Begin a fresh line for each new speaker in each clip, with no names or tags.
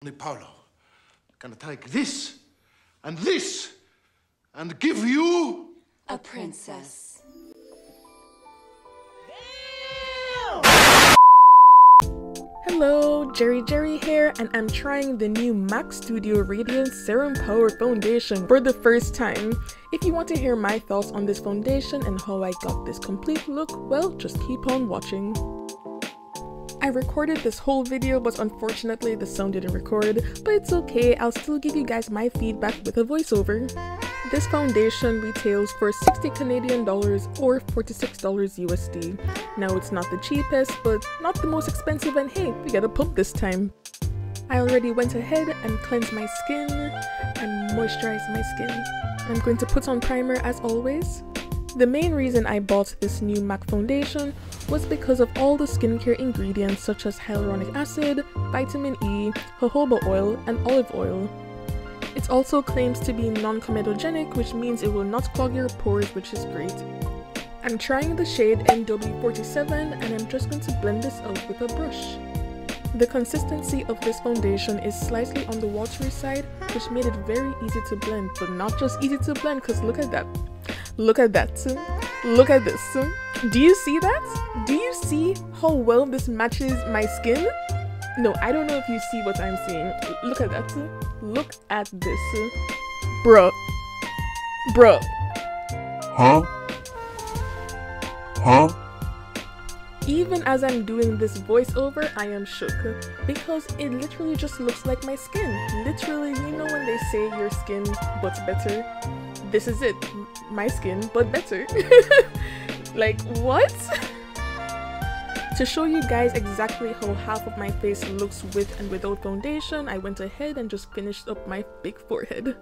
Paolo, I'm gonna take this and give you
a princess.
Hello, Jerry here, and I'm trying the new MAC Studio Radiance Serum Power Foundation for the first time. If you want to hear my thoughts on this foundation and how I got this complete look, well, just keep on watching. I recorded this whole video, but unfortunately the sound didn't record, but it's okay, I'll still give you guys my feedback with a voiceover. This foundation retails for 60 Canadian dollars or $46 USD. Now it's not the cheapest, but not the most expensive, and hey, we got a pump this time. I already went ahead and cleansed my skin and moisturized my skin. I'm going to put on primer as always. The main reason I bought this new MAC foundation was because of all the skincare ingredients such as hyaluronic acid, vitamin E, jojoba oil, and olive oil. It also claims to be non-comedogenic, which means it will not clog your pores, which is great. I'm trying the shade NW47 and I'm just going to blend this out with a brush. The consistency of this foundation is slightly on the watery side, which made it very easy to blend, but not just easy to blend, because look at that. Look at that. Look at this. Do you see that? Do you see how well this matches my skin? No, I don't know if you see what I'm seeing. Look at that. Look at this. Bruh. Bruh.
Huh?
Even as I'm doing this voiceover, I am shook because it literally just looks like my skin. Literally, you know when they say your skin but better? This is it. My skin but better. Like, what? To show you guys exactly how half of my face looks with and without foundation, I went ahead and just finished up my big forehead.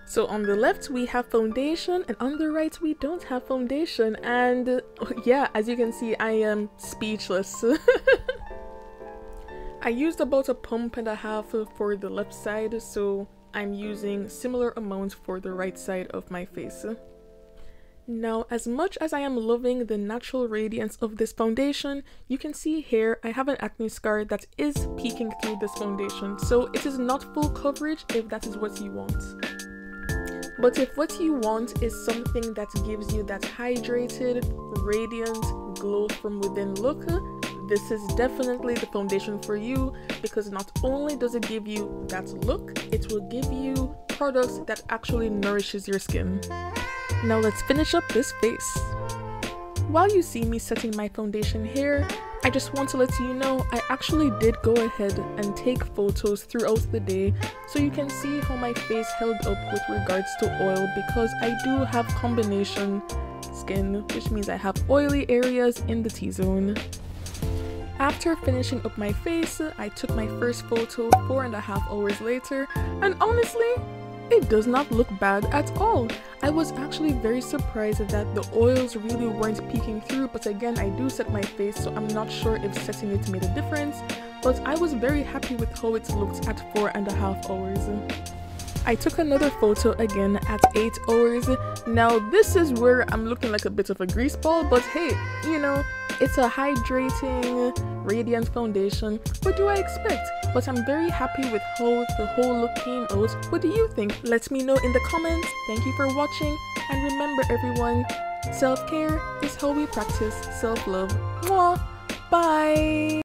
So on the left we have foundation and on the right we don't have foundation, and yeah, as you can see, I am speechless. I used about a pump and a half for the left side, so I'm using similar amounts for the right side of my face. Now, as much as I am loving the natural radiance of this foundation, you can see here I have an acne scar that is peeking through this foundation, so it is not full coverage if that is what you want. But if what you want is something that gives you that hydrated, radiant, glow from within look, this is definitely the foundation for you, because not only does it give you that look, it will give you products that actually nourishes your skin. Now let's finish up this face. While you see me setting my foundation here, I just want to let you know I actually did go ahead and take photos throughout the day so you can see how my face held up with regards to oil, because I do have combination skin, which means I have oily areas in the T-zone. After finishing up my face, I took my first photo 4.5 hours later, and honestly, it does not look bad at all. I was actually very surprised that the oils really weren't peeking through, but again, I do set my face, so I'm not sure if setting it made a difference, but I was very happy with how it looked at 4.5 hours. I took another photo again at 8 hours. Now this is where I'm looking like a bit of a grease ball, but hey, you know, it's a hydrating, radiant foundation. What do I expect? But I'm very happy with how the whole look came out. What do you think? Let me know in the comments. Thank you for watching, and remember everyone, self-care is how we practice self-love. Mwah! Bye!